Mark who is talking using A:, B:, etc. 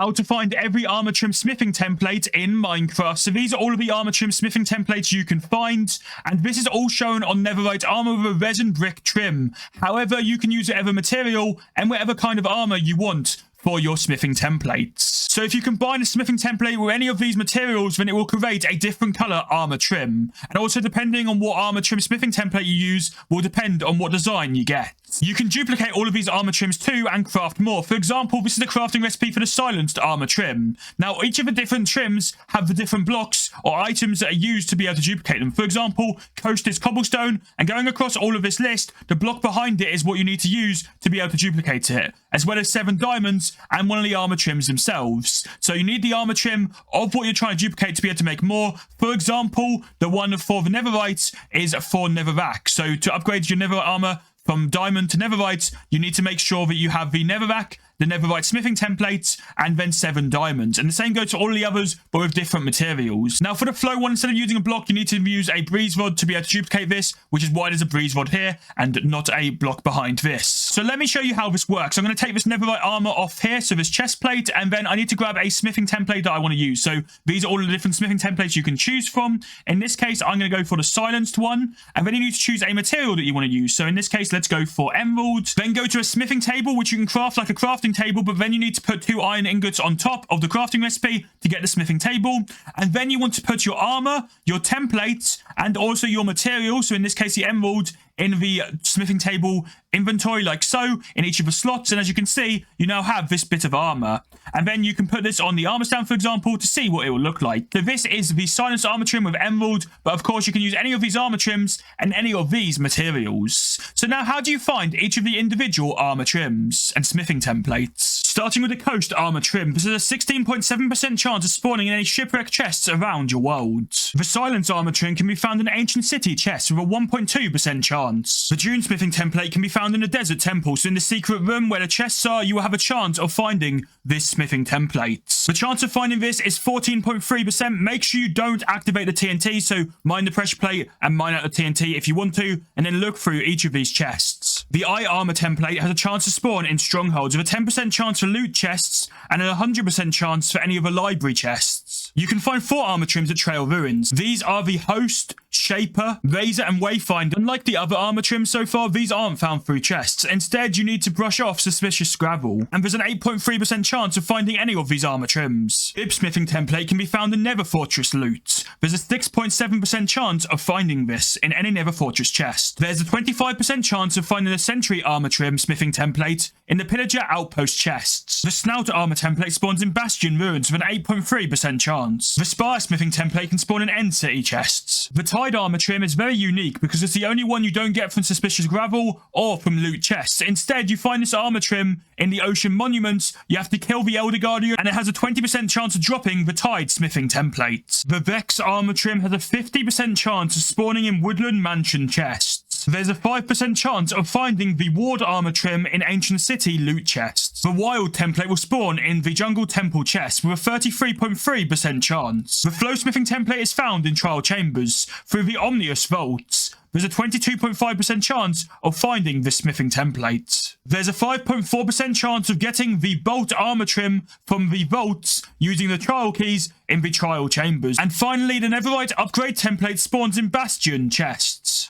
A: how to find every armor trim smithing template in Minecraft. So these are all of the armor trim smithing templates you can find, and this is all shown on Netherite armor with a resin brick trim. However, you can use whatever material and whatever kind of armor you want for your smithing templates. So if you combine a smithing template with any of these materials, then it will create a different color armor trim. And also, depending on what armor trim smithing template you use will depend on what design you get. You can duplicate all of these armor trims too and craft more. For example, this is the crafting recipe for the silenced armor trim. Now, each of the different trims have the different blocks or items that are used to be able to duplicate them. For example, coast is cobblestone, and going across all of this list, the block behind it is what you need to use to be able to duplicate it, as well as 7 diamonds and one of the armor trims themselves. So you need the armor trim of what you're trying to duplicate to be able to make more. For example, the one for the netherite is for netherrack. So to upgrade your netherite armor from diamond to netherite, you need to make sure that you have the netherrack, the netherite smithing templates, and then 7 diamonds. And the same goes to all of the others, but with different materials. Now, for the flow one, instead of using a block, you need to use a breeze rod to be able to duplicate this, which is why there's a breeze rod here and not a block behind this. So let me show you how this works. I'm going to take this netherite armor off here, so this chest plate, and then I need to grab a smithing template that I want to use. So these are all the different smithing templates you can choose from. In this case, I'm going to go for the silenced one, and then you need to choose a material that you want to use. So in this case, let's go for emerald. Then go to a smithing table, which you can craft like a crafting table, but then you need to put 2 iron ingots on top of the crafting recipe to get the smithing table. And then you want to put your armor, your templates, and also your material, so in this case the emerald, in the smithing table inventory like so in each of the slots. And as you can see, you now have this bit of armor, and then you can put this on the armor stand, for example, to see what it will look like. So this is the silenced armor trim with emerald, but of course you can use any of these armor trims and any of these materials. So now, how do you find each of the individual armor trims and smithing templates? Starting with the coast armor trim, this is a 16.7% chance of spawning in any shipwreck chests around your world. The silence armor trim can be found in ancient city chests with a 1.2% chance. The Dune smithing template can be found in a desert temple, so in the secret room where the chests are, you will have a chance of finding this smithing template. The chance of finding this is 14.3%. Make sure you don't activate the TNT, so mine the pressure plate and mine out the TNT if you want to, and then look through each of these chests. The eye armor template has a chance to spawn in strongholds with a 10% chance for loot chests and a 100% chance for any of the library chests. You can find 4 armor trims at Trail Ruins. These are the Host, Shaper, Razor, and Wayfinder. Unlike the other armor trims so far, these aren't found through chests. Instead, you need to brush off suspicious gravel, and there's an 8.3% chance of finding any of these armor trims. Bib smithing template can be found in Nether Fortress loot. There's a 6.7% chance of finding this in any Nether Fortress chest. There's a 25% chance of finding the Sentry armor trim smithing template in the Pillager outpost chests. The Snout armor template spawns in Bastion ruins with an 8.3% chance. The Spire smithing template can spawn in End City chests. The Tide armor trim is very unique because it's the only one you don't get from suspicious gravel or from loot chests. Instead, you find this armor trim in the ocean monuments. You have to kill the Elder Guardian, and it has a 20% chance of dropping the Tide smithing template. The Vex armor trim has a 50% chance of spawning in woodland mansion chests. There's a 5% chance of finding the Ward armor trim in Ancient City loot chests. The Wild template will spawn in the Jungle Temple chest with a 33.3% chance. The Flow smithing template is found in Trial Chambers through the Omnius vaults. There's a 22.5% chance of finding the smithing template. There's a 5.4% chance of getting the Bolt armor trim from the vaults using the trial keys in the Trial Chambers. And finally, the Netherite upgrade template spawns in Bastion chests.